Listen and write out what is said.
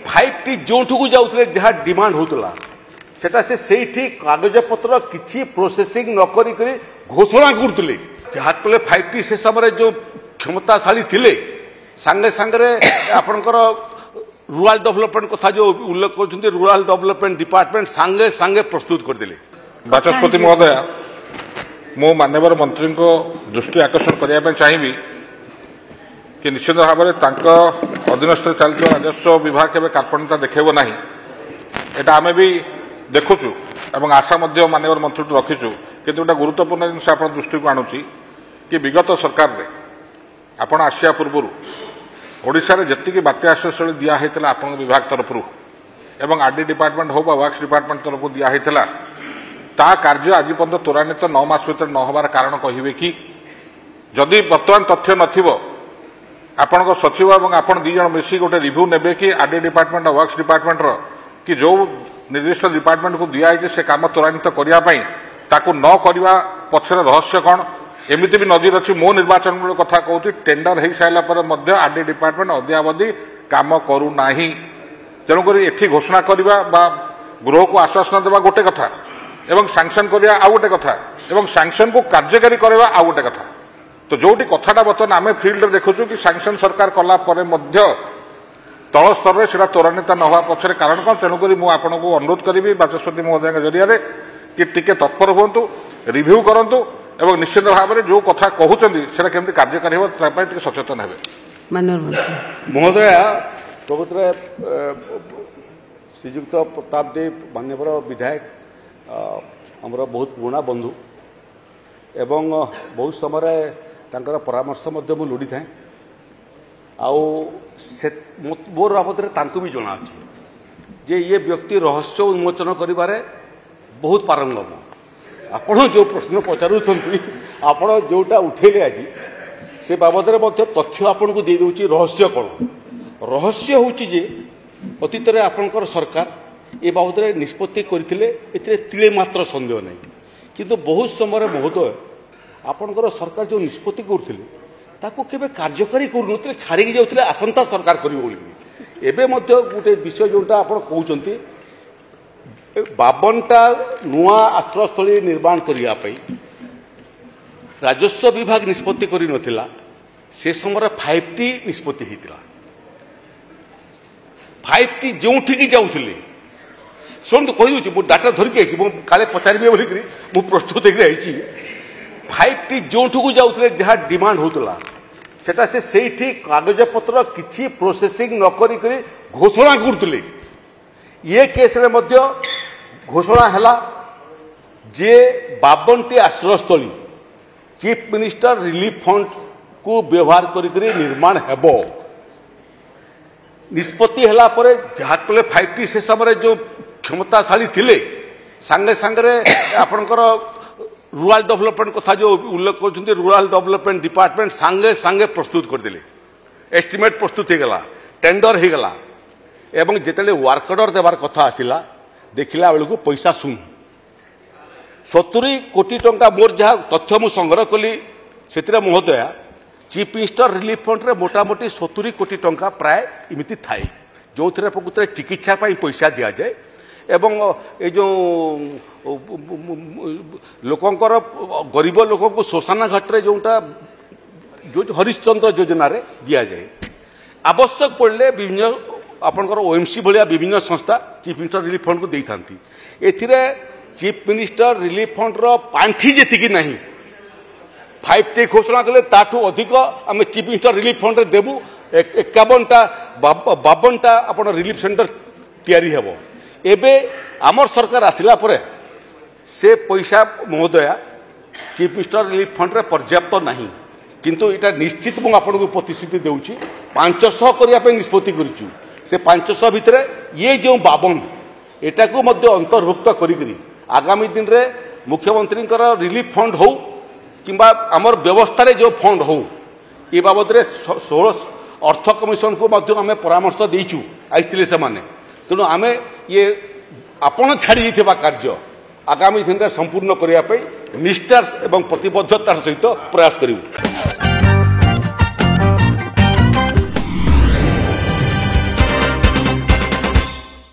5T जोठू जाऊे जहाँ demand होता सेटा से कागज पत्र किसी प्रोसेसिंग न करी घोषणा करते जहाँ 5T से समय जो क्षमताशाली थिले सांगे सांगे आपणकर रूरल डेवलपमेंट कथा जो उल्लेख कर रूरल डेवलपमेंट डिपार्टमेंट सांगे सांगे प्रस्तुत करते। बाचस्पति महोदय मो माननीय मंत्री को दृष्टि आकर्षण करने चाहिए कि निश्चित भाव में अधीनस्थ चलता राजस्व विभाग के कार्पण्यता देखेब ना यहाँ आम भी देखुचु और आशा माननीय मंत्री रखीचु कि गोटे गुरुत्वपूर्ण जिन आप दृष्टि को आणुची कि विगत सरकार रे आपण आसिया पूर्व ओडिशा रे जत्तिकी बात्या आश्रयस्थली दिया होता आपण विभाग तरफ एवं आरडी डिपार्टमेंट हो वर्क्स डिपार्टमेंट तरफ दिया होता ता कार्य आज पर्यंत त्वरान्वित 9 मास भीतर न होबार कारण कहिबे कि जदि वर्तमान तथ्य नथिबो आपण सचिव और आपण दी जन मिसी गोटे रिव्यू नेबे कि आरडी डिपार्टमेंट और वर्क्स डिपार्टमेंट रो कि जो निर्दिष्ट डिपार्टमेंट को दिया से काम त्वरान्वित करने ताकू न करवा पछर रहस्य कौन एमती भी नजर अच्छी मो निर्वाचन कथा कहूँ टेंडर हो सारा आरडी डिपार्टमेंट अद्यावधि काम करूना तेणुक ये घोषणा करवा गृह को आश्वासन देवा गोटे कथा एवं सांक्शन करवा आउ गोटे कथा एवं सांक्शन को कार्यकारी करवा आउ गोटे कथा तो जोटी कथाटा बर्तमान आम फिल्ड देखुचु कि सांक्शन सरकार कला तल स्तर में सीटा त्वरान्वित न हवा पक्षर कारण कौन तेणुक मुझे अनुरोध करी बाचस्पति महोदय जरिया कि टिके तत्पर हूँ रिव्यू करूँ एवं निश्चित भाव में जो कथा कहते से केमती कार्यकारी हो सचेतन है। महोदय प्रकृत श्रीजुक्त प्रताप देव माननीय विधायक आमर बहुत पुराना बंधु एवं बहुत समय तांकर परामर्श लोड़ी थाए मोर बाबद भी जना जे ये व्यक्ति रहस्य उन्मोचन करिबारे बहुत पारंगम आपण जो प्रश्न पचारुछंती आपण जोटा उठेले आज से बाबद तथ्य आपन को दे दउची रहस्य कौन रहस्य होची जे अतीत रे आपनकर सरकार ए बाबद निष्पत्ति करथिले एथिरे तिले मात्र संदेह नहीं किंतु बहुत समय महोदय आपनकर सरकार जो निष्पत्ति करथिले ताको केबे कार्यकारी करूनथिले छाड़ी जाउथिले आसंता सरकार करिवो बोली एबे मध्य गोटे विषय जोटा आपण कहउचंती 52टा नुआ आश्रयस्थली निर्माण करिया पई राजस्व विभाग निष्पत्ति करि नथिला से समय 5T निष्पत्ति हितिला 5T जोठी जाउथिले सुन तो कहि दउची मो डाटा धरि के मो काले पचारिबे बोली करी मो प्रस्तुत हेकि आइची 5T जोठू जाउथिले जहाँ डिमांड होता सेटा से कागज पत्र किसी प्रोसेसिंग न करी घोषणा करते ये केस रे मध्य घोषणा है जे 52टी आश्रयस्थली चीफ मिनिस्टर रिलीफ फंड को व्यवहार करी निर्माण हेब निष्पत्ति है जहाँ 5T से समय जो क्षमताशाली थिले सांगे सांगे आपणकर रूरल डेवलपमेंट कथा जो उल्लेख कर रूरल डेवलपमेंट डिपार्टमेंट सांगे सांगे प्रस्तुत करदे एस्टिमेट प्रस्तुत होगला टेंडर होगला एवं जिते वर्क ऑर्डर देवार कथा आसला देखला बेलू पैसा शून्य 70 कोटी टंका मोर जहाँ तथ्य मु संग्रह कली से महोदया चीफ मिनिस्टर रिलीफ फंड रे मोटामोटी 70 कोटी टंका प्राय इमिति थाए जो प्रकृत चिकित्सा पैसा दि जाए एवं ये जो लोकंकर गरीब लोक को शोषण घाट रे जोटा जो हरिश्चंद्र योजना रे दिया जाए आवश्यक पड़े विभिन्न आपनकर ओएमसी भाया विभिन्न संस्था चीफ मिनिस्टर रिलीफ फंड को दे था चीफ मिनिस्टर रिलीफ फंड रो पांठी जी ना 5T घोषणा कले ताठू अधिक आम चीफ मिनिस्टर रिलीफ फंड रे देबू 51टा 52टा आप रिलीफ सेंटर तैयारी हेबो एबे आमर सरकार आसिला परे से पैसा महोदया चीफ मिनिस्टर रिलीफ फंड रे पर्याप्त नहीं किंतु इटा निश्चित मु आपन प्रतिश्रुति देउची 500 करिया पे निष्पत्ति करिचु से 500 भितर ये जो 52 एटा को मध्य अंतर्भुक्त करी आगामी दिन रे मुख्यमंत्री रिलीफ फंड हो किंबा आमर व्यवस्था रे जो फंड हो ये बाबद रे 16 अर्थ कमिशन को मध्य आमे परामर्श देइचु आइथिले से माने तेणु आमे ये आपण छाड़ी कार्य आगामी दिन में संपूर्ण करने निष्ठा एवं प्रतिबद्धतार सहित प्रयास करूँ।